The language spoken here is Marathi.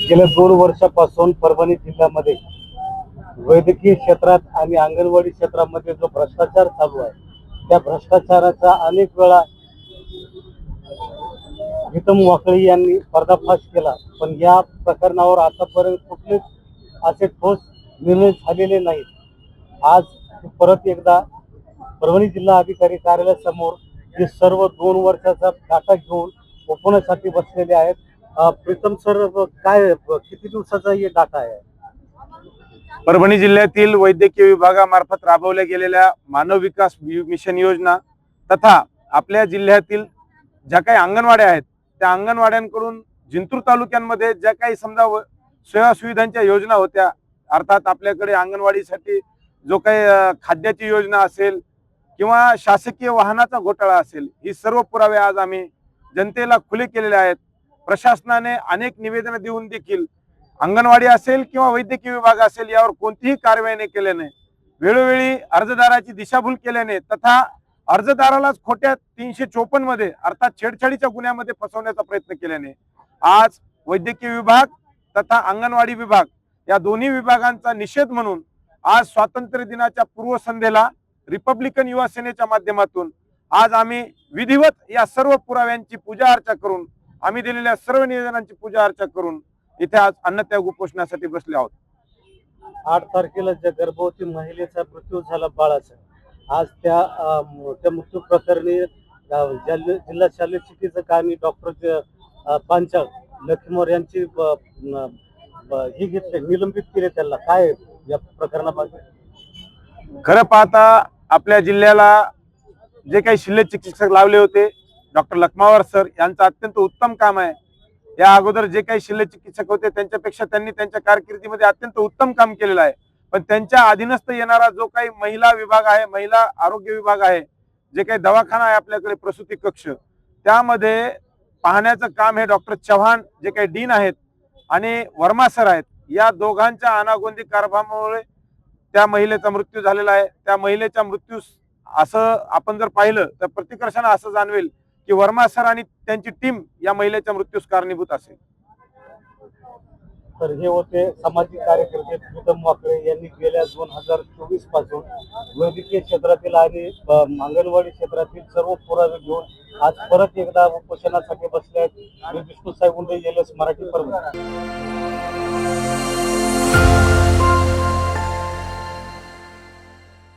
गेल्या 2 वर्षापासून परभणी जिल्ह्यामध्ये वैद्यकीय क्षेत्रात आणि अंगणवाडी क्षेत्रामध्ये जो भ्रष्टाचार चालू आहे त्या भ्रष्टाचाराचा अनेक वेळा प्रीतम वाकळे यांनी पर्दाफाश केला, पण या प्रकरणावर आतापर्यंत कुठलेच असे ठोस निर्णय झालेले नाहीत। आज परत एकदा परभणी जिल्हा अधिकारी कार्यालयासमोर हे सर्व 2 वर्षाचा डाटा घेऊन ओपनसाठी बसलेले आहेत। प्रीतम सर, काय किती दिवसाचा हे डाटा आहे? परभणी जिल्ह्यातील वैद्यकीय विभागामार्फत राबवल्या गेलेल्या मानव विकास मिशन योजना तथा आपल्या जिल्ह्यातील ज्या काही अंगणवाड्या आहेत त्या अंगणवाड्यांकडून जिंतूर तालुक्यांमध्ये ज्या काही समजा सेवा सुविधांच्या योजना होत्या, अर्थात आपल्याकडे अंगणवाडीसाठी जो काही खाद्याची योजना असेल किंवा शासकीय वाहनाचा घोटाळा असेल, ही सर्व पुरावे आज आम्ही जनतेला खुले केलेले आहेत। प्रशासनाने अनेक निवेदन देऊन देखील अंगणवाडी असेल किंवा वैद्यकीय विभाग असेल यावर कोणतीही कारवाई न केल्याने, वेळोवेळी अर्जदाराची दिशाभूल केल्याने तथा अर्जदारालाच खोट्या 354 मध्ये अर्थात छेडछाडीच्या गुन्ह्यामध्ये फसवण्याचा प्रयत्न केल्याने आज वैद्यकीय विभाग तथा अंगणवाडी विभाग या दोन्ही विभागांचा निषेध म्हणून आज स्वातंत्र्य दिनाच्या पूर्वसंध्येला रिपब्लिकन युवा सेनेच्या माध्यमातून आज आम्ही विधिवत या सर्व पुराव्यांची पूजा अर्चा करून, आम्ही दिलेल्या सर्व निवेदनांची पूजा अर्चा करून इथे आज अन्नत्याग उपोषणासाठी बसले आहोत। 8 तारखेला ज्या गर्भवती महिलेचा मृत्यू झाला बाळाचा, आज त्या मृत्यू प्रकरणी जिल्हा शल्य चिकित्सक आणि डॉक्टर पांचाळ लखीमोर यांची ही घेतले, निलंबित केले। त्यांना काय या प्रकरणाबाबत? खरं पाहता आपल्या जिल्ह्याला जे काही शल्य चिकित्सक लावले होते डॉक्टर लखमावर सर यांचं अत्यंत उत्तम काम आहे। या अगोदर जे काही शल्य चिकित्सक होते त्यांच्यापेक्षा त्यांनी त्यांच्या कारकिर्दीमध्ये अत्यंत उत्तम काम केलेलं आहे, पण त्यांच्या अधीनस्थ येणारा जो काही महिला विभाग आहे, महिला आरोग्य विभाग आहे, जे काही दवाखाना आहे आपल्याकडे प्रसूती कक्ष, त्यामध्ये पाहण्याचं काम हे डॉक्टर चव्हाण जे काही डीन आहेत आणि वर्मा सर आहेत, या दोघांच्या अनागोंदी कारभारामुळे त्या महिलेचा मृत्यू झालेला आहे। त्या महिलेच्या मृत्यू असं आपण जर पाहिलं तर प्रतिकर्षाने असं जाणवेल की वर्मा सर आणि त्यांची टीम या महिलेच्या मृत्यूस कारणीभूत असेल। तर हे होते सामाजिक कार्यकर्ते प्रीतम वाकळे यांनी गेल्या 2024 पासून वैद्यकीय क्षेत्रातील आणि अंगणवाडी क्षेत्रातील सर्व पुरावे घेऊन आज परत एकदा उपोषणासाठी बसले आहेत। मी विष्णू साहेब उंडे, LS मराठी परभणी।